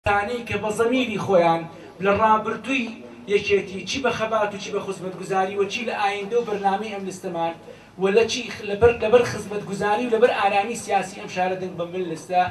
تانەی کە بە زەمیری خۆیان لە ڕابردووی یەکێتی چی بە خەبات و چی بە خزمەتگوزاری و چی لە ئایندە و بەرنامەی ئەم لستەمان و لە چی لەبەر خزمەتگوزاری و لەبەر ئارامی سیاسی ئەم شارە دەنگ بە من لستە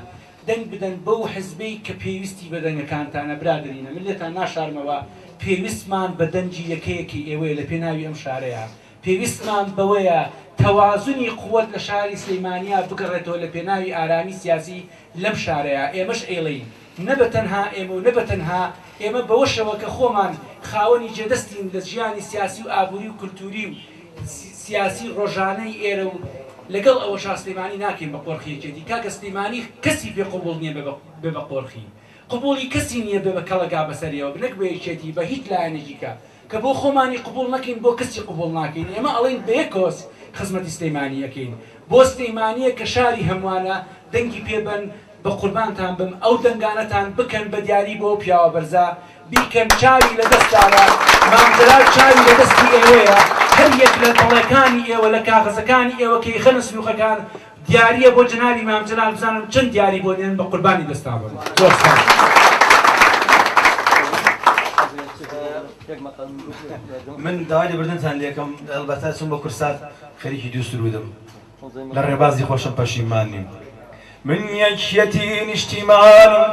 دەنگ بدەن بەو حزبەی کە پێویستی بە دەنگەکانتانە برادرینە من لێتان ناشارمەوە پێویستمان بە دەنجی یەکەیەکی ئێوەیە لە پێناوی ئەم شارەیە پێویستمان بەوەیە تەوازنی قووەت لە شاری سلەیمانیا بگەڕێتەوە لە پێناوی ئارامی سیاسی لەم شارەیە ئێمەش ئێڵەین نەبەتەنها ئێمە و نەبەتەنها ئێمە بەوەشەوە کە خۆمان خاوەنی جێدەستین لە ژیانی سیاسی و ئابووری و کولتوری و سیاسی ڕۆژانەی ئێرە و لەگەڵ ئەوە شاسلەیمانی ناکەین بە قۆرخیەکێتی کاکە سلەیمانی کەسی پێ قبوڵ نییە بێ بە قۆرخی قبوڵی کەسی نییە بێ بە کەڵەگا بەسەریەوە بنەک بە یەکێتی بە هیچ لایەنێکی کە کە بۆ خۆمانی قبوڵ نەکەین بۆ کەسی قبوڵ ناکەین ئێمە ئەڵێن بە یەکۆس خزمەتی سلەیمانی یەکەین بۆ سلەیمانیە کە شاری هەمووانە دەنگی پێبن بە قوربانتان بم ئەو دەنگانەتان بکەن بە دیاری بۆ پیاوە بەرزە بیکەن چاوی لە دەستدارە مامزەلات چاوی لە دەستی ئێوەیە هەر یەک لە دەڵێکانی ئێوە لە کاغەزەکانی ئێوە کەی خەنە سنووخەکان دیاریە بۆ جنابی مامزەلات بزانم چەند دیاری بۆ دێن بە قوربانی دەستا بن من داوای لێبوردنتان لێکم ئەلبەتە چون بە کورسات خەریکی دووسر بوودم لە ڕێبازی خۆشم پەشیمان نیم من یەکیەتی نیشتیمانیم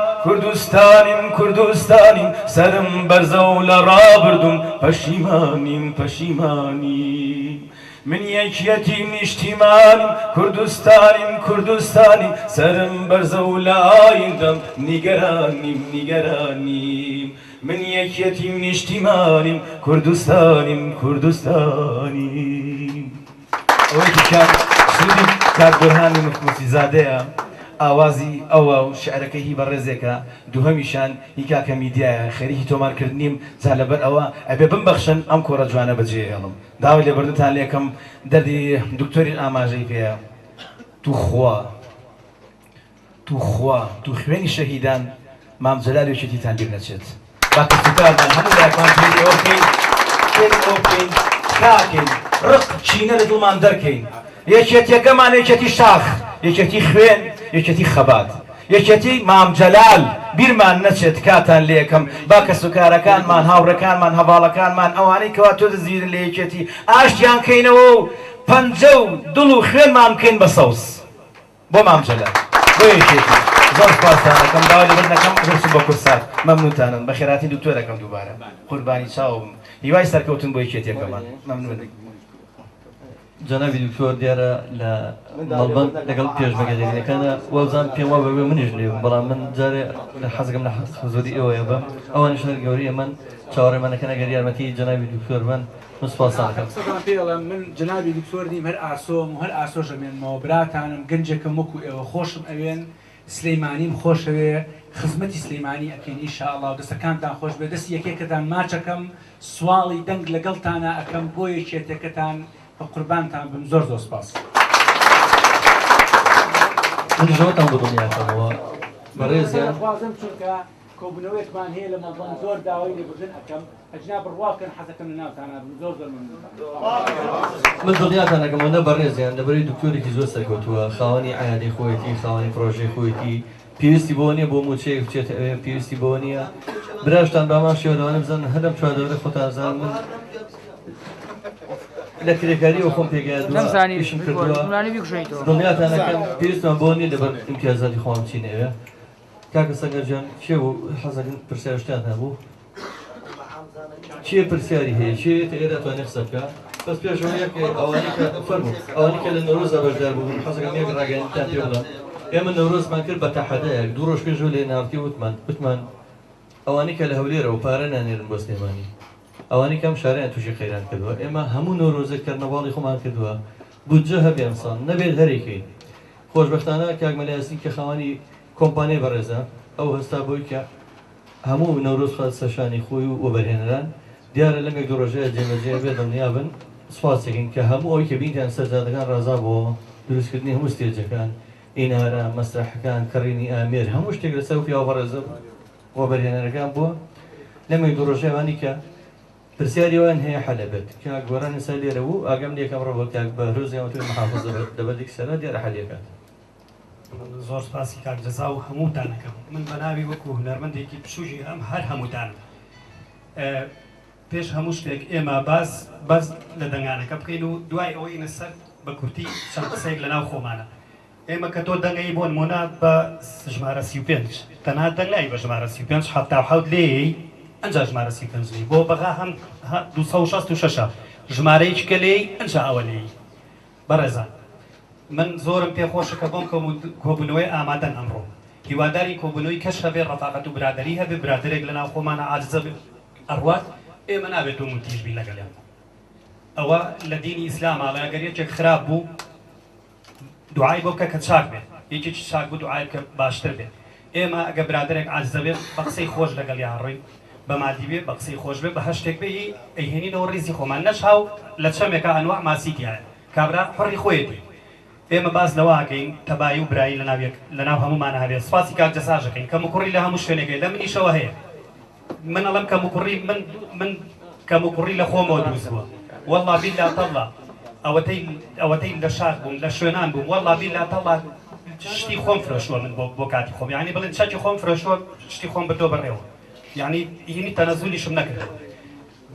کوردستانیم سرم بەرزە و لە ڕابردوم پەشیمانیم من یەکیەتی نیشتیمانیم کوردستانیم سرم بەرزە و لە ئایندەم نیگەرانیم من یەکیەتی نیشتیمانیم کوردستانیم ئەوەی سوودی کاک بورهانی مفتی زادەیە ئاوازی ئەوە و شعرەکەی هی بەڕێزێکە دووهەمیشان هی کاکە میدیایە خەریکی تۆمارکردنیم جا لەبەر ئەوە ئەبێ بمبەخشن ئەم کۆڕە جوانە بەجێ هێڵم داوای لێبوردنتان لێکم دەردی دکتۆری ئاماژەی پێەیە تو خوێنی شەهیدان مامجەلال یەکێتیتان بیر نەچێت باکەسوکارمان هەموو لایەکمان پێی ئەوکەین کاکەین ڕق چینە لە دڵمان دەرکەین یەکێتیەکەمان یەکێتی شاخ یەکێتی خوێن یەکێتی خەبات یەکێتی مامجەلال بیرمان نەچێت کاتان لێکم با کەسوکارەکانمان هاوڕەکانمان هەواڵەکانمان ئەوانەی کەوا تۆ دەزیرن لە یەکێتی ئاشتیان کەینەوە و پەنجە و دڵ و خوێنمان بکەین بە سەوس بۆ مامجەلال بۆ یەکێتی زۆر سپاسانەکەم داوای لێبوردنەکەم هەرچوو بە کورسات مەمنونتانم بە خێراتی دکتۆرەکەم دووبارە قوربانی چاوم هیوای سەرکەوتن بۆ یەکێتیەکەمان مەمنون جەنابی دکتۆر دیارە لە مەڵبەند لەگەڵ پێشبەگەدێنەکانە وەزان پێم وا بەوێ منیش لێ بەڵام من جارێ حەزەکەم لە حەزۆری ئێوەیە بە ئەوانش هەر گەوریە من چاوەڕێمانەکەن ئەگەر یارمەتی جەنابی دکتۆر بن سوپاسانەکەم پێڵم من جەنابی دکتۆر نیم هەر ئاسۆم و هەر ئاسۆژەمێنمەوە براتانم گەنجێکم وەکو ئێوە خۆشم ئەوێن سلەیمانیم خۆشەوێ خزمەتی سلەیمانی ئەکەین ئینشاءڵڵا و دەستەکانتان خۆش بێ دەستی یەکێکەکەتان ماچەکەم سواڵی دەنگ لەگەڵتانە ئەەکەم بۆ یەکێتەکەتان بە قوربانتان بم زۆر سپاس من ژەوتان بۆ دڵنیاکەمەوە بەڕێزیان خوازم چونکە کۆبوونەوەیەکمان هەیە لە مەڵبەند زۆر داوای لێبوردن ئەەکەم ئەجنا بڕوا بکەن حەزەکەم لە ناوتانە بم زۆر من دڵنیاتان ئەەکەمەوە بەڕێزیان لەبەرەوەی دکتۆرێکی زۆر سەرکەوتووە خاوەنی عایادی خۆیەتی خاوەنی پرۆژەی خۆیەتی پێویستی بۆ نییە بۆ موچەیەک بچێت ئەوێ پێویستی بۆ نییە براشتان بامان شێوەوانە بزانن هەردەم چواردەوەرە خۆتان زان من لە کرێکاری و خۆم پێگەیشم کردووە دڵنیاتانەکەم پێویستمان بۆ نیە لەبەر ئیمتیازاتی خۆم چینەوێ کاکە سەگەرجان چێ بوو حەزەکەن پرسیار شتیان هەبوو چیە پرسیاری هەیە چێت ئێرە توانێ قسە بکە بەس پێشەوە یەک ئەوانەی کە فەرموو ئەوانەی کە لە نەورۆزە بەشدار بوون حەزەکەم یەک ڕاگەیاندتان پێ بڵێم ئێمە نەورۆزمان کرد بە تەحەدایەک دوو ڕۆژ پێشەوە لێ ناوتی وتمان ئەوانەی کە لە هەولێرە و پارە نانێرن بۆ سلێمانی ئەوانەی کەم شارەیان تووشی خەیران کردووە ئێمە هەموو نەورۆزە کەرنەڤاڵی خۆمان کردووە بودجە هەبێ ئەمساڵ نەبێت هەرێکەی خۆشبەختانە کاک مەلایەسی کە خاوەنی کۆمپانیای بەڕێزە ئەو هەستا بۆی کە هەموو نەورۆز سەشانی خۆی و وەبەرهێنەران دیارە لەمێک دوو ڕۆژەیە جێبەجێ بێ دڵنیا بن سوپاسێکین کە هەموو ئەوی کە بینیان سەرجادەکان ڕازا بۆ دروستکردنی هەموو ستێجەکان ئینارە مەسرحەکان کڕینی ئامێر هەموو شتێک لەسەر پیاوە بەڕێزە وەبەرهێنەرەکان بووە لەمێک دوو ڕۆژەیەوانی کە پرسیاریوان هەیە حەلەبێت کە گۆرانی سەر لێرە بوو ئاگەم لێکەم ڕەوە کاک بەهرۆزیان توی محافظە لەبەردێک سەرە دیارە حەلێکات زۆر سپاسی کاک جەزا و هەمووتانەکەم من بە ناوی وەکو هونەرمەندێکی پشوژی ئەم هەر هەمووتان پێش هەموو شتێک ئێمە باز لە دەنگانەکە بکەین و دوای ئەوەی نەسەر بە کورتی چەند قسەیەک لەناو خۆمانە ئێمە کە تۆ دەنگەی بۆ نمونە بە ژمارە 35 تەنها دەنگای بە ژمارە 35 77 لێی ئەنجا ژمارە 35 لێی بۆ بەغا هەم 266 ژمارەیەکی کە لێی ئەنجا ئەوە لێی بەڕێزان من زۆرم پێخۆشە کە بۆم کۆبوونەوەی ئامادەن ئەمڕۆ هیواداری کۆبوونەوەی کەش هەبێ ڕەفاقەت و برادەری هەبێ برادێک لەناو خۆمانە عاجزە ئەڕوات ئێمە نابێت و منتیژبی لەگەڵیان ئەوە لە دینی ئیسلامە ئەگەر یەکێک خراپ بوو دوعای بۆ بکە کە چاک بێت یەکێکی چاک بوو دوعای بکە باشتر بێت ئێمە ئەگە برادێک عاجزە بێت بە قسەی خۆش لەگەڵیان ڕووی بە مادی بێ بە قسەی خۆش بێ بە هەشتێک بێ ئەیهێنینەوە ڕیزی خۆمان نەشاو لە چەمێکە ئەنواع ماسیتیایە کابرا حڕی خۆیەتی ئێمە باز لەواکەین تەبایی و برایی لەناو هەمومانە هەبێت سپاسی کاک جەساژەکەین کەم و کوڕی لە هەموو شوێنێکەی لە منیشەوە هەیە من ئەڵەم کەم و کوڕی من کەم و کوڕی لە خۆمەوە دروست بووە وەڵڵا بیللا تەڵڵا ئەوەتەی لە شار بووم لە شوێنان بووم وەڵڵا بیللا تەڵڵا شتی خۆم فرۆشووە من بۆ کاتی خۆم یعنی بڵێن چاکی خۆم فرۆشووە شتی خۆم بردۆ بەڕێوە یعنی هینی تەنەزولیشم نەکردەوە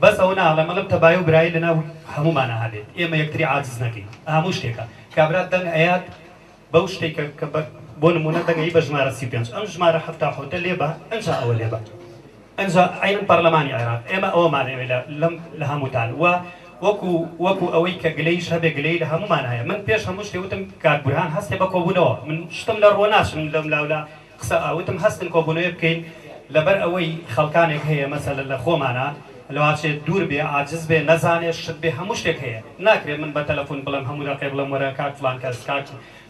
بەس ئەو ناڵێ مەڵم تەبایی و برایی لەناو هەمومانە هەبێت ئێمە یەکتری عاجز نەکەین هەموو شتێکە کابرات دەنگ ئەیات بەو شتێکە کە بۆ نمونە دەنگەی بە ژمارە 35 ئەم ژمارە هەفتا حوتە لێبە ئەنجا ئەوە لێبە ئەنجا عینن پەرلەمانی عێراق ئێمە ئەوەمانەوێت لە هەمووتان وەکو ئەوەی کە گلەیش هەبێ گلەی لە هەمومان هەیە من پێش هەموو شتێ وتم کاک بورهان هەستێ بە کۆبوونەوە من شتم لە ڕۆ ناشم لەم لاولا قسە ئاوتم هەستن کۆبوونەوە بکەین لەبەر ئەوەی خەڵکانێک هەیە مەسەلە لە خۆمانە لەواشێت دوور بێ عاجز بێ نەزانێت شت بێ هەموو شتێک هەیە ناکرێت من بە تەلەفۆن بڵێم هەموو دەقێ بڵێم وەرە کاک فلان کەس کاک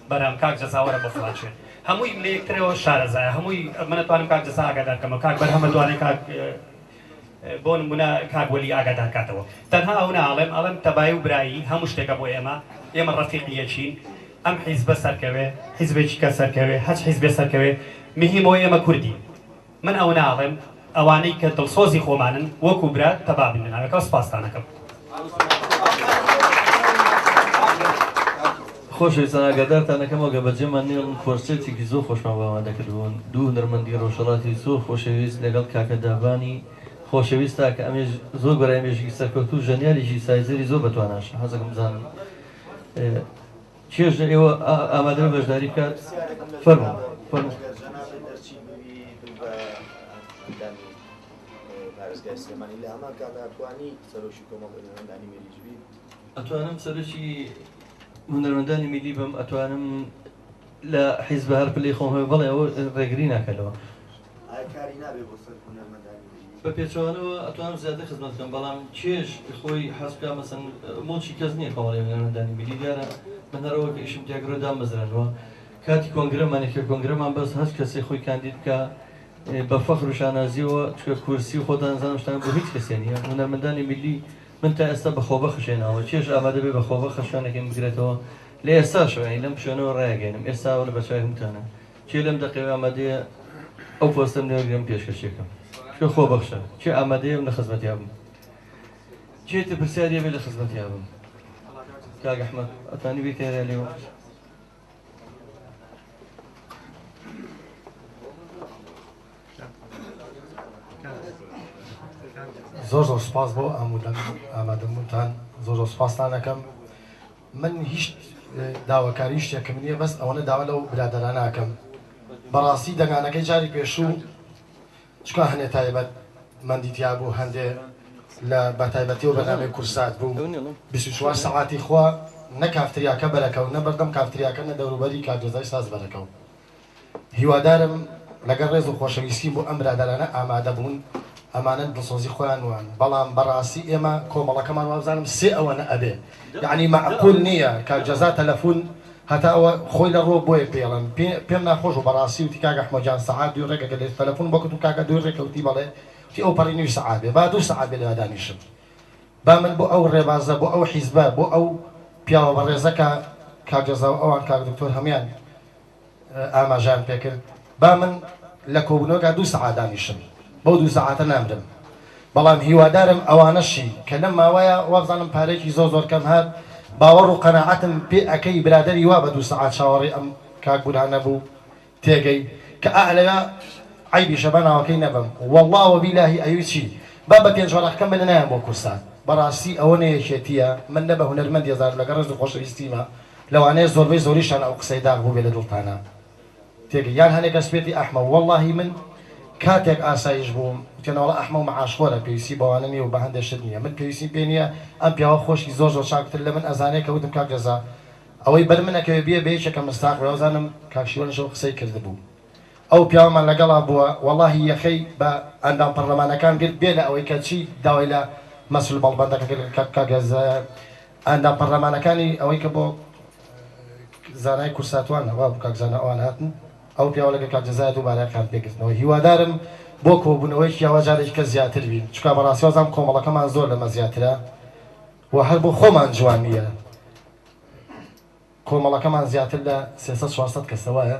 بەرام کاک جەزاوەرە بە فلان شوێن هەمووی لە یەکترەوە شارەزایە هەمووی من نەتوانم کاک جەزا ئاگادارکەمەوە کاک بەرهەمە دوانێ کاک بۆ نمونە کاک وەلی ئاگادار کاتەوە تەنها ئەو ناڵێم ئەڵێم تەبایی و برایی هەموو شتێکە بۆ ئێمە ڕەفیقیەکین ئەم حیزبە سەرکەوێ حیزبێکی کە سەرکەوێ هەچ حیزبێ سەرکەوێ مهمەوە ئێمە کوردی من ئەو ناڵێم ئەوانەی کە دڵسۆزی خۆمانن وەکو برات تەبابن لەناوەکە سپاسدانەکەم خۆشەویستان ئاگادارتانەکەمەوە گە بەجێمان نێڵ کۆرسێتێکی زۆر خۆشمان باوان دەکردبوون دوو هونەرمەندی ڕۆژهەڵاتی زۆر خۆشەویست لەگەڵ کاکە دابانی خۆشەویستە کە ئەمێ زۆر گەرای مێژێکی سەرکەوتوو ژەنیاریشی سایزەری زۆر بەتواناش حەزەکەم بزانم چێژ ئێوە ئامادە بەشداری بکات فەرموو ئەتوانم سەرۆکی هونەرمەندانی میلی بم ئەتوانم لە حیزب هەر پلەی خۆم هەیە بەڵێ ئەوە ڕێگری ناکەلەوە بە پێچوانەوە ئەتوانم زیاتر خزمەت بکەم بەڵام چێژ خۆی حەزبکە مەسەن مۆچی کەس نییە کۆمەڵی هونەرمەندانی میلی دیارە من هەرەوە کە ئیشم تیاگرۆدا مەزرانەوە کاتی کۆنگرەمانێکە کۆنگرەمان بەس هەست کەسێ خۆی کاندید بکە بە فەخر و شانازیەوە چکە کورسی و خۆتان زانم شتان بۆ هیچ کەسێ نییە هونەرمەندانی میلی من تا ئێستا بەخۆبە خشێناوە چێژ ئامادە بێ بەخۆبە خەشوانێکم بگرێتەوە لە ئێستا شوێنی لەم شوێنەوە ڕایگەێنم ئێستاوە لە بەچای هەمووتانە چێ لەم دەقەوە ئامادەیە ئەو پۆستەم نێوەگرم پێشکەشێکم چکە خۆ بەخشە چێ ئامادەیەم لە خزمەتیا بم چێتە پرسیاریە بێ لە خزمەتیا بم کاک ئەحمەد ئەتوانی بێت تێرە لێوە زۆر زۆر سپاس بۆ ئامادەبوونتان زۆر زۆر سپاستان دەکەم من هیچ داواکاری شتێکم نییە بەس ئەوەنە داوا لەو برادەرانە ناکەم بەڕاستی دەنگانەکەی جاری پێشوو چکە هەنێ تایبەت مەندیتیا بوو هەندێ لە بەتایبەتیەوە بەنامەی کورسات بوو 24 سەعاتی خوا نە کافتریاکە بەرەکەو نە بەردەم کافتریاکە نە دەوروبەری کارجێزای ساز بەرەکەو هیوادارم لەگەڵ ڕێز و خۆشەویستی بۆ ئەم برادەرانە ئامادە بوون ئەمانە دڵسۆزی خۆیان وان بەڵام بەڕاستی ئێمە کۆمەڵەکەمان وابزانم سێ ئەوەنە ئەبێ یعنی معقول نییە کاک جەزا تەلەفۆن هەتا ئەوە خۆی لە ڕۆ بۆیە پێڵم پێم ناخۆش و بەڕاستی وتی کاک ئەحمەدجان سەعات دوی ڕێگەکە لێ تەلەفۆن بۆ کەوت و کاکە دوی ڕێکەوتی بەڵێ وتی ئەو پەڕی نوی سەعات بێ با دوو سەعات بێ لەوە دانیشم با من بۆ ئەو ڕێبازە بۆ ئەو حیزبە بۆ ئەو پیاوە بەڕێزەکە کاک جەزا و ئەوان کاک دکتۆر هەمیان ئاماژیان پێکرد با من لە کۆبوونەوەکە دوو سەعات دانیشم بەو دوو سەعاتە نامرم بەڵام هیوادارم ئەوانەشی کە لەم ماوەیە وابزانم پارێکی زۆر زۆر کەم هات باوەڕ و قەناعەتم پێ ئەەکەی برادەری وا بە دوو سەعات چاوەڕێ ئەم کاک بورهان نەبوو تێگەی کە ئەلەوە عیبی شەباناوەکەی نەبم والله وبیلاهی ئەوی چی با بە پێنج وەڵاقەکەم بە لەنایەن بۆ کورسان بەڕاستی ئەوە نەیەکێتیە من نە بە هونەرمەند ێزار لەگە ڕێز و خۆشەویستیمە لەوانەیە زۆربەی زۆریشان ئەو قسەی داغ بوو بێ لە دڵتانە تێگەی یان هەنێک ئەسپێتی ئەحمە واللهی من کاتێک ئاسایش بووم تێنەوەڵە ئەحمە و مەعاشخۆرە پێویستی بەوانە نیە و بە هەندێشت نییە من پێویستی پێ نییە ئەم پیاوە خۆشی زۆر زۆر چاکتر لە من ئەزانەیە کە وتم کاک جەزا ئەوەی بەر منەکەوێ بێ بە یەکێکە مستاق بەوەزانم کاکشیوەنشەوە قسەی کردبوو ئەو پیاوەمان لەگەڵا بووە واللهی یەخەی بە ئەندام پەرلەمانەکان گرت بێ لە ئەوەی کە چی داوای لە مەسول بەڵبەندەکە کاگەز ئەندام پەرلەمانەکانی ئەوەی کە بۆ زانای کورساتوان ئەوە کاکزانە ئەوان هاتن ئەو پیاوە لەگە کاک جەزای دووبارە کات پێکردنەوە هیوادارم بۆ کۆبوونەوەی پیاوە جارێک کە زیاتر بین چکا بەڕاستی وەزانم کۆمەڵەکەمان زۆر لەمە زیاترە و هەر بۆ خۆمان جوان نییە کۆمەڵەکەمان زیاتر لە 300 کەسەوەیە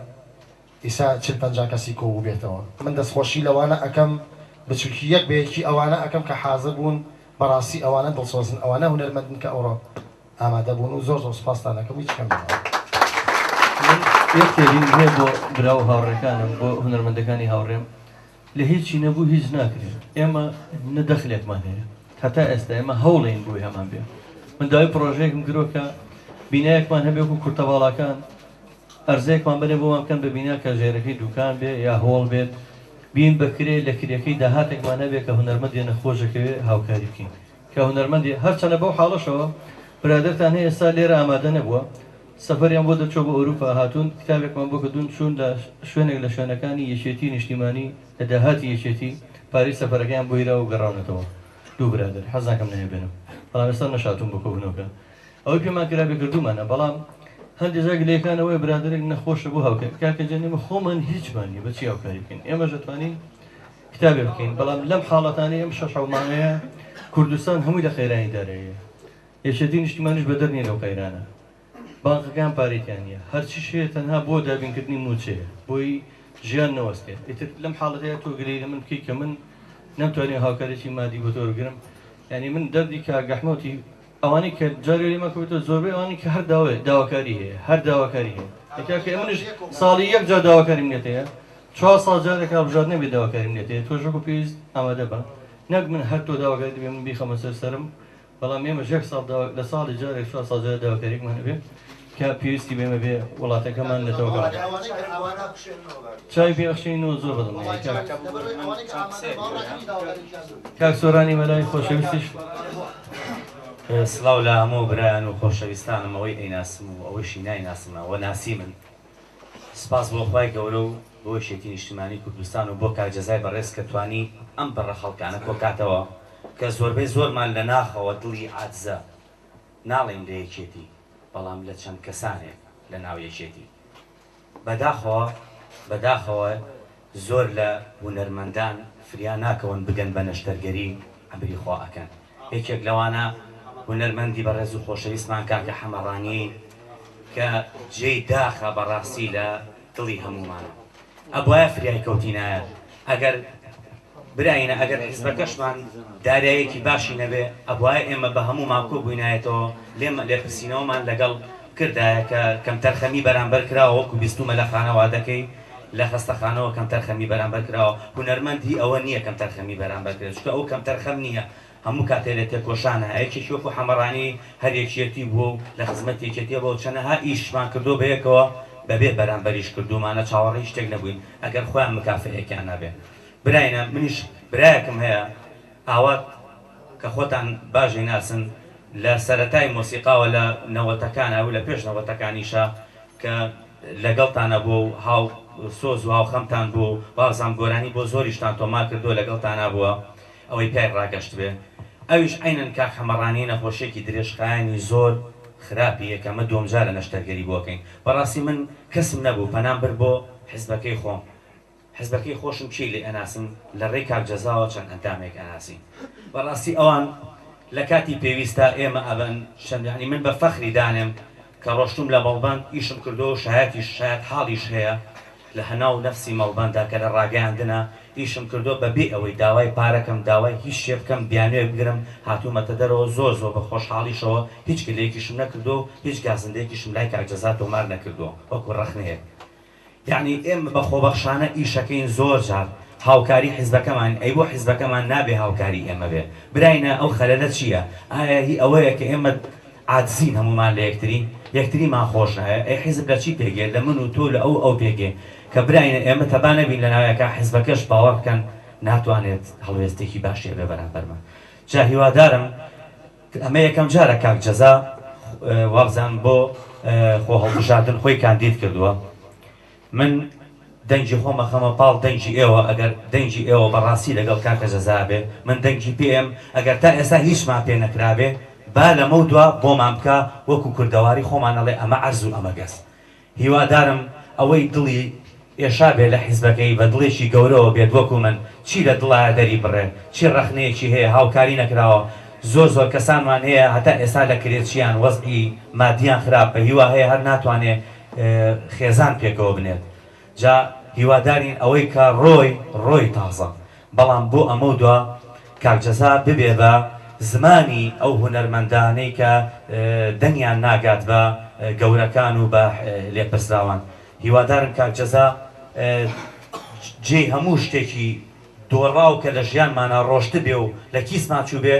ئیسا 40-50 کەسی کۆبوو بێتەوە من دەستخۆشی لەوانە ئەەکەم بچووکی یەک بەیەکی ئەوانە ئەەکەم کە حازر بوون بەڕاستی ئەوانە دڵسۆزن ئەوانە هونەرمەندن کە ئەوڕۆ ئامادە بوون و زۆر زۆر سوپاسدانەکەم هیچ کەم یەک تێبین هەیە بۆ برا و هاوڕێکانم بۆ هونەرمەندەکانی هاوڕێم لە هیچی نەبوو هیچ ناکرێت ئێمە نەدەخلێکمان هەیە هەتا ئێستا ئێمە هەوڵین بۆی هەمان بێ من داوای پرۆژەیەکم کرۆ کە بینایەکمان هەبێ و کورتەباڵاکان ئەرزەیەکمان بنێ بۆمان بکەن بە بینا کە ژێرەکەی دوکان بێ یا هۆڵ بێت بین بەکرێ لە کرێکەی داهاتێکمان هەبێ کە هونەرمەندێ نەخۆشەکەوێ هاوکاری بکەین کە هونەرمەندی هەرچەنە بەو حاڵەشەوە برادرتان هەیە ئێستا لێرە ئامادە نەبووە سەفەریان بۆ دەچۆ بۆ ئەوروپا هاتوون کتابێکمان بۆ کردوون چوون لە شوێنێک لە شوێنەکانی یەکێتی نیشتیمانی لە داهاتی یەکێتی پارەی سەفەرەکەیان بۆ هیرا و گەڕاونەتەوە دوو برادر حەز ناکەم نەهێبێنم بەڵام ئێستا نەشاتوون بۆ کۆبوونەوەکە ئەوەی پێمان کرابێ کردومانە بەڵام هەندێک جا گلەکانەوەی برادرێک نەخۆشە بۆ هاوکار کاکە جەنێمە خۆمان هیچمانە بەچی هاوکاری بکەین ئێمە دەتوانین کتابێ بکەین بەڵام لەم حاڵەتانەیە ئەم شەش مانگەیە کوردستان هەمووی لە خێرانی دارەیە یەکێتی نیشتیمانیش بەدەر نیە لەو قەیرانە بانقەکان پارێکیان نیە هەرچی شێ تەنها بۆ دابینکردنی موچەیە بۆی ژیان نەوەستێت ئیتر لەم حاڵەتەیە تۆ گلەی لە من بکەی کە من نەمتوانێت هاوکارێکی مادی بۆ تۆ وەرگرم یعنی من دەردی کاگەحمەوتی ئەوانەی کە جارێ لێمە کەوتە زۆربەی ئەوانەی کە هەر داواکاری هەیە هەر داواکاری هەیە کاکە منش ساڵی یەک جار داواکاریم لێت هەیە 4 ساڵ جارێک هەڵبژار نەبێت داواکاریم لێت هەیە تۆ ژەک و پێویست ئامادە بە نەک من هەر تۆ داواکاری دەبێ من بیخەمە سەر سەرم بەڵام ئێمە یەک ساڵ لە ساڵی جارێک 4 ساڵ جار داواکاریکمان هەبێ کە پێویستی بێمە بێ وڵاتەکەمان لەتەوە چای پێخشینەوە زۆر بەدڵ کاک سۆرانی مەلای خۆشەویستیش سڵاو لە هەموو برایان و خۆشەویستانم ئەوەی ئەیناسم و ئەوەشی نایناسمەوە ناسی من سپاس بۆ خۆی گەورە و بۆ یەکێتی نیشتیمانی کوردستان و بۆ کاک جەزای بەڕێز کە توانی ئەم بەڕە خەڵکانە کۆکاتەوە کە زۆربەی زۆرمان لە ناخەوە دڵی عاجزە ناڵێن لە یەکێتی بەڵام لە چەند کەسانێک لە ناو یەکێتی بەداخەوە زۆر لە هونەرمەندان فریا ناکەون بگەن بە نەشتەرگەری ئەمری خوا ئەکەن یەکێک لەوانە هونەرمەندی بەڕێز و خۆشەویستمان کاکە حەمەڕانی کە جێی داخە بەڕاستی لە دڵی هەمومانە ئەبوایە فریای کەوتینایە ئەگەر براینە ئەگەر حیزبەکەشمان دارایەکی باشی نەبێ ئەبوایە ئێمە بە هەمومان کۆبووینایەتەوە لێ پرسیینەوەمان لەگەڵ کردایە کە کەم تەرخەمی بەرامبەر کراوە وەکو بیستومە لە خانەوە دەکەی لە خستەخانەوە کەم تەرخەمی بەرامبەر کراوە هونەرمەندی ئەوە نییە کەم تەرخەمی بەرامبەر کرێت چکە ئەو کەم تەرخەم نییە هەموو کاتێ لە تێکۆشانە یەکێکی وەکو حەمەڕانی هەر یەکێتی بوو لە خزمەتی یەکێتیە بۆ چەنەها ئیشمان کردو بەیەکەوە بەبێ بەرامبەریش کردومانە چاوەڕێی شتێک نەبووین ئەگەر خۆیان مکافەیەکیان نەبێ براینە منیش برایەکم هەیە ئاوات کە خۆتان باشی ناسن لە سەرەتای مۆسیقاوە لە نەوەتەکانە و لە پێش نەوەتەکانیشە کە لەگەڵتانە بۆ و هاو سۆز و هاوخەمتان بوو بازام گۆرانی بۆ زۆریشتان تۆما کردو لەگەڵتانە بووە ئەوەی پێی ڕاگەشت بێ ئەویش عینەن کاک حەمەڕانی نەخۆشیێکی درێژخایانی زۆر خراپی یەکەمە دووەمجارە نەشتەرگەری بۆکەین بەڕاستی من کەسم نەبوو پەنام بر بۆ حیزبەکەی خۆم حیزبەکەی خۆشم چی لێ ئەناسم لە ڕێی کاک جەزاوە چەند ئەندامێک ئەناسی بەڕاستی ئەوان لە کاتی پێویستە ئێمە ئەبن شەندانی من بە فەخری دانێم کە ڕۆشتوم لە مەڵبەند ئیشم کردو و شایەت حاڵیش هەیە لە هەناو نەفسی مەڵبەندا کە لە ڕاگەیاندنە ئیشم کردو بەبێ ئەوەی داوای پارەکەم داوای هیچ شێ بکەم بیانوێ بگرم هاتوومەتە دەرەوە زۆر بە خۆشحاڵیشەوە هیچ گلەیەکیشم نەکردو هیچ گازندەیەکیشم لای کاک جەزا تۆمار نەکردو وەکو ڕەخنەیەک یعنی ئێمە بە خۆبەخشانە ئیشەکەین زۆر جار هاوکاری حیزبەکەمان ئەی بۆ حیزبەکەمان نابێ هاوکاری ئێمە بێ براینە ئەو خەلەلە چییە؟ ئایا هی ئەوەیە کە ئێمە عاجزین هەمومان لە یەکتریمان خۆش نایە ئەی حیزب لە چی پێگێ لە من و تۆ لە ئەو پێگێ کە براینە ئێمە تەبان نەبین لە ناوەکە حیزبەکەش باوەڕ بکەن ناتوانێت هەڵوێستێکی باشیە بێ بەرامبەرمە جا هیوادارم ئەمە یەکەم جارە کاک جەزا وابزان بۆ خۆ هەڵبژاردن خۆی کاندید کردووە من دەنگی خۆمە خەمە پاڵ دەنگی ئێوە ئەگەر دەنگی ئێوە بەڕاستی لەگەڵ کاکە جەزا بێ من دەنگی پێم ئەگەر تا ئێستا هیچمان پێ نەکرابێ با لەمە دووە بۆمان بکە وەکو کوردەواری خۆمان ئەڵێ ئەمە عەرز و ئەمە گەست هیوادارم ئەوەی دڵی ئێشا بێ لە حیزبەکەی بە دڵێکی گەورەوە بێت وەکو من چی لە دڵایە دەری بڕێ چی ڕەخنەیەکی هەیە هاوکاری نەکراوە زۆر کەسانمان هەیە هەتا ئێستا لە کرێچیان وەزعی مادیان خراپ بە هیوا هەیە هەر ناتوانێ خێزان پێکەوە بنێت جا هیوادارین ئەوەی کە ڕۆی تازە بەڵام بۆ ئەمە دووە کاک جەزا ببێ بە زمانی ئەو هونەرمەندانەی کە دەنگیان ناگات بە گەورەکان و بە لێپرسراوان هیوادارم کاک جەزا جێ هەموو شتێکی دۆڕاو کە لە ژیانمانە ڕۆشت بێ و لە کیسمان چوو بێ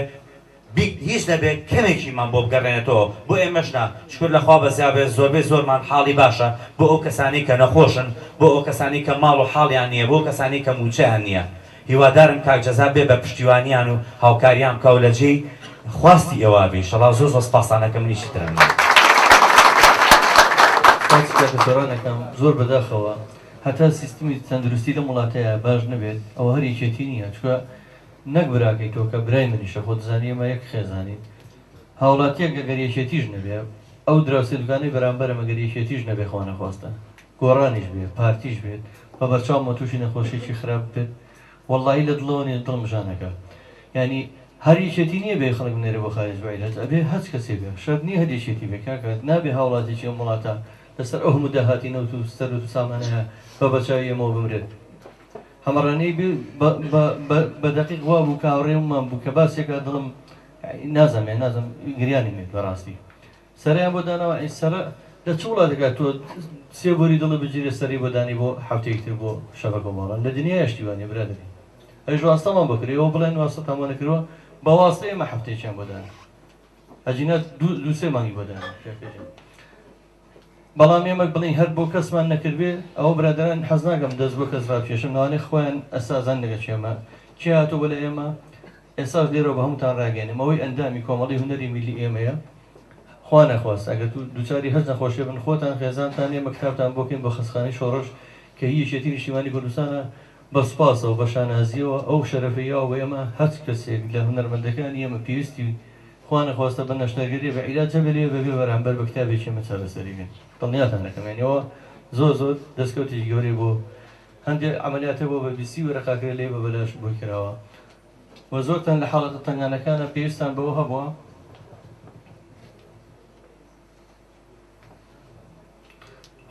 هیچ نەبێت کەمێکیمان بۆ بگەڕێنێتەوە بۆ ئێمەشنا شکر لەخوا بەزیابێت زۆربەی زۆرمان حاڵی باشە بۆ ئەو کەسانی کە نەخۆشن بۆ ئەو کەسانی کە ماڵ و حاڵیان نییە بۆ کەسانی کە موچەیان نییە هیوادارم کاک جەزا بێ بە پشتیوانیان و هاوکاریان کاو لە جێی خواستی ئێوە بێ شەڵا زۆر سپاسانەکەم منیشی ترم سۆرانەکەم زۆر بەداخەوە هەتا سیستمی تەندروستی لە وڵاتەیە باش نەبێت ئەوە هەر یەکێتی نییە چکە نەک براکەی تۆ کە برای منیشە خۆ دزانی ئەمە یەک خێزانیت هاوڵاتیەک ئەگەر یەکێتیش نەبێ ئەو دراوسێ دوکانەی بەرامبەرە مەگەر یەکێتیش نەبێ خوا نەخواستە گۆڕانیش بێت پارتیش بێت بە بەرچاومە تووشی نەخۆشیێکی خراپ بێت وەڵڵاهی لە دڵەوە نێ دڵمژانەکە یعنی هەر یەکێتی نییە بێ خەڵک بنێرە بۆ خارج وایلەت ئەبێ هەچ کەسێ بێ شەرت نییە هەر یەکێتی بێ کاکات نابێ هاوڵاتێکی ئەم وڵاتە لەسەر ئەو هەموو داهاتی نەوت و سەر و سامانەیە بە بەچاوی ئەمەوە بمرێت هەمەڕانەی بە دەقیق وا بوو کاوڕێمان بوو کە باسێکە دڵم نازەم گریانی مێت بەڕاستی سەریان بۆ دانەوە سەرە لە چ وڵاتێکە تۆ سێ بۆری دڵە بگیرێ سەری بۆ دانی بۆ هەفتەیەکتر بۆ شەبەکە ماڵان لە دنیا هەشتیوانێ برادری ئەیش واستەمان بکرێەوە بڵێن واستەتامان نەکردەوە بە واستە ئێمە هەفتەیەکیان بۆ دانا ئەجینە دوو سێ مانگی بۆ دانا بەڵام ئێمە بڵین هەر بۆ کەسمان نەکردبێ ئەوە برادران حەز ناکەم دەست بۆ کەس ڕاکێشم ناوانێ خۆیان ئەسازان دەگە چێمە چی هاتوو بە لە ئێمە ئێساش لێرەوە بە هەمووتان ڕاگەێنم ئەوەی ئەندامی کۆمەڵی هونەری میلی ئێمەیە خوا نەخواست ئەگەر دووچاری هەست نەخۆشیە بن خۆتان خێزانتان ئێمە کتابتان بۆکەین بە خستخانەی شۆڕش کە هی یەکێتی نیشتیمانی کوردستانە بە سوپاسەوە بە شانازیەوە ئەو شەرەفەیەوە بە ئێمە هەچ کەسێک لە هونەرمەندەکانی ئێمە پێویستی خوا نەخواستە بە نەشتەرگەری بە عیلاجە بێ بەبێ بەرامبەر بە کتابێکی ئێمە چارەسەری بێن دڵنیاتان دەکەمێنەوە زۆر دەستکەوتێکی گەورەی بۆ هەندێک عملیاتە بۆ بە بیسی وەرەقاکرێ لێ بە بەلاش بۆی کراوە و زۆرتان لە حاڵەتە تەنگانەکانە پێویستان بەوە هەبووە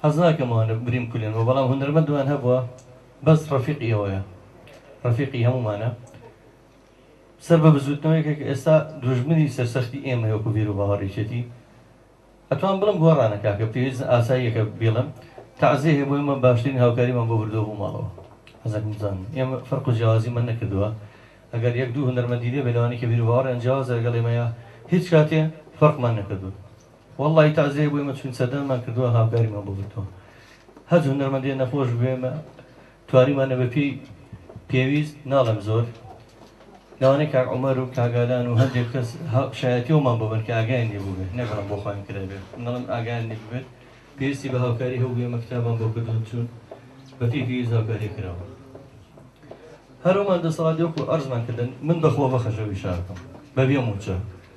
حەز ناکەمەوانە بریم کولێنەوە بەڵام هونەرمەندوان هەبووە بەس ڕەفیقی ئەوەیە ڕەفیقی هەمومانە سەر بە بزوتنەوەیەکە کە ئێستا دوژمنی سەرسەختی ئێمە هەوەکو بیر و باوەڕێکێتی ئەتوان بڵم گۆڕانە کاکە پێویست ئاساییەکە بێڵم تەعزیە هەیە بۆ ئێمە باشترین هاوکاریمان بۆ بردەوە بوو ماڵەوە حەزەکەم بزانم ئێمە فەرق و جیاوازیمان نەکردووە ئەگەر یەک دوو هونەرمەندی لێ بە لەوانی کە بیر و باوەڕیان جیاواز لەگەڵ ئێمەیە هیچ کاتێ فەرقمان نەکردووە وەڵڵی تەعزیە بۆ ئێمە چون سەردانمان کردووە هاوکاریمان بۆ بردەوە هەچ هونەرمەندیە نەخۆش بێمە توانیمانە بە پێویست ناڵم زۆر لەوانەیە کاک عومەر و کاگالان و هەندێک کەس شایەتیەوەمان بۆ بن کە ئاگایان لێ بوو بێت نەگەڵم بۆ خۆیان کرا بێت نەڵم ئاگایان لێ بێت پێویستی بە هاوکاری هەبوو ئێمە کتابان بۆ کردن چوون بە پێویست هاوکاری کراوە هەروەمان دەسەڵاتی وەکو ئەرزمان کردن من بەخۆ بەخەشەوی شارکەم بەبێ موچە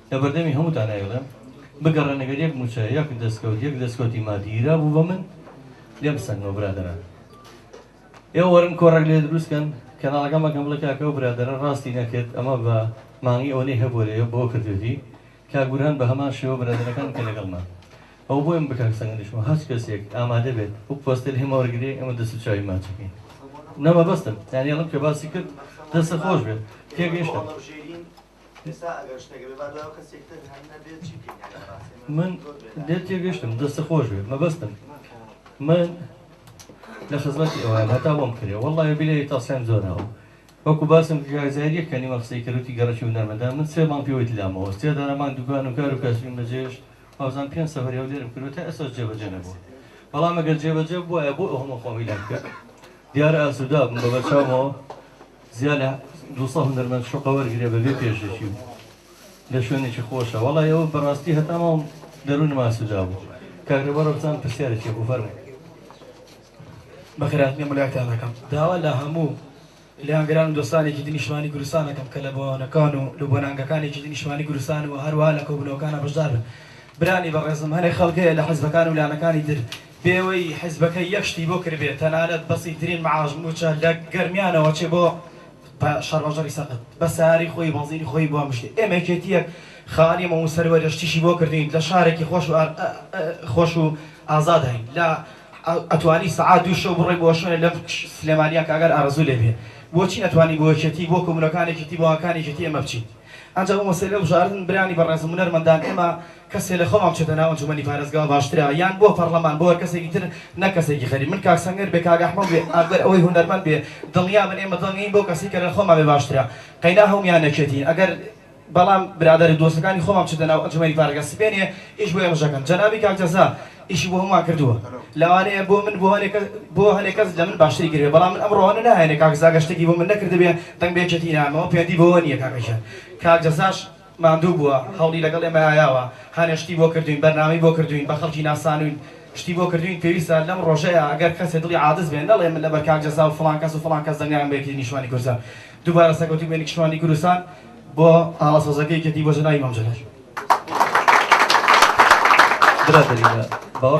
لە بەردەمی هەمووتان ئەیڵێم بگەڕێن ئەگەر یەک موچە یەک دەستکەوتی مادیرا بوو بە من لێم بسەنەوە برادەران ئێوە وەرن کۆڕێک لێ دروستکەن کەناڵەکەمەکەم بڵێ کاکە و برادەرە ڕاستی نەکرد ئەمە بە مانگی ئەوەی هەبوو لێ بۆ کردوێتی کاگوران بە هەمان شێوە برادەرەکان کە لەگەڵمان ئەو بۆ ئێم بکاک سەنگەندیشمە هەچ کەسێک ئامادە بێت و پۆستەر هێماوەرگرێ ئەمە دەست و چاوی ماچەکەین نەمە بەستم یانی ئەڵم کە باسی کرد دەستە خۆش بێت تێگەیشتم من لێت تێگەیشتم دەستە خۆش بێت مەبەستم من لە خزمەتی ئەوە هەتا بۆم کردێ وەڵڵای بیلێ تاسیان زۆرەوە وەکو باسم گازاریە کەنی مەخسی کردوتی گەڕەکی و نەرمەدا من 3 مانگ پێوەیت لامەوە سێدانەمان دوکان و کار و کەسبین بەجێش ئازان 5 سەفەری و لێرم کردو تا ئێستا جێبەجێ نەبوو بەڵام ئەگەر جێبەجێ بووە بۆ ئەومە خۆمی لام کرد دیارە ئاسوودا بم بە بەرچاومەوە زیاد لە 200 هونەرمەند شوقە وەرگرێ بەبێ پێشێکی و لە شوێنێکی خۆشە وەڵای ئەوە بەڕاستی هەتامەوە دەروونم ئاسوودا بوو کاگرەبەرە بزان پرسیارێکی بوو فەرموو بەخێراتنی ملایەتانەکەم داوا لە هەموو لێهانگەران و دۆستانێکی دنیشتمانی کوردستانەکەم کە لە بۆنەکان و لە بۆنانگەکانێکی دنیشتمانی کوردستان و هەروەها لە کۆبوونەوەکانە بەشدار بن برانی بەڕێزم هەنێک خەڵکەیە لە حیزبەکان و لانەکانی در بێوەی حیزبەکەی یەکشتی بۆ کردبێت تەنانەت بەسیترین مەعاش موچە لە گەرمیانەوە چێ بۆ شەڕبەژەری سەقت بە ساری خۆی بەنزینی خۆی بۆ مشتێ ئێمە یەکێتیەک خاڵیمە و سەروەرشتیشی بۆ کردین لە شارێکی خۆش و ئازاد هەین لە ئەتوانی سەعات 2 شەو بڕێ بۆ شوێنە لەم سلێمانیان کاگەر ئارەزوو لێبێ بۆچی نەتوانی بۆ یەکێتی بۆ کۆمونەکانێکی بۆکانێکی ئێمە بچین ئەنجا بۆ مەسەلە بژاردن برانی بەڕێزم هونەرمەندان ئێمە کەسێ لە خۆمان بچێتە ناو ئەنجومەنی پارێزگاوە باشترە یان بۆ پەرلەمان بۆ هەر کەسێکی تر نە کەسێکی خەریب من کاک سەنگەر بێ کاک ئەحمەد بێ ئەگەر ئەوەی هونەرمەند بێ دڵنیا من ئێمە دڵنیین بۆ کەسی کە لە خۆمان بێ باشترە قەینا هەمومیان نەکێتین ئەگەر بەڵام برادەری دۆستەکانی خۆمان بچێتە ناو ئەنجومەنی پارێزگا سبێنێ ئیش بۆ ئێمەشەکەن جەنابی کاک جەزا ئیشی بۆ هەمومان کردووە لەوانەیە بۆ من بۆ هەنێک کەس لە من باشتری گرێ بەڵام من ئەمڕۆوانە ناهێنێ کاک زاگە شتێکی بۆ من نەکرد بێ دەنگ بێچێتی نامەوە پێندی بۆوە نییە کاکەشان کاک جەزاش ماندوو بووە هەوڵی لەگەڵ ئێمە هایاوە هەنێشتی بۆ کردوین بەرنامەی بۆ کردوین بە خەڵکی ناسانوین شتی بۆ کردوین پێویستە لەم ڕۆژەیە ئەگەر کەسێ دڵی عادز بێن نەڵێ من لەبەر کاک جەزا و فڵان کەس دەنگیان بێتی نیشتوانی کوردستان دووبارە سەگەوتی بێنی نیشتوانی کوردستان بۆ ئاڵەسۆزەکەی کەتی بۆ ژەناوی مەمجەلەر برادەری باوە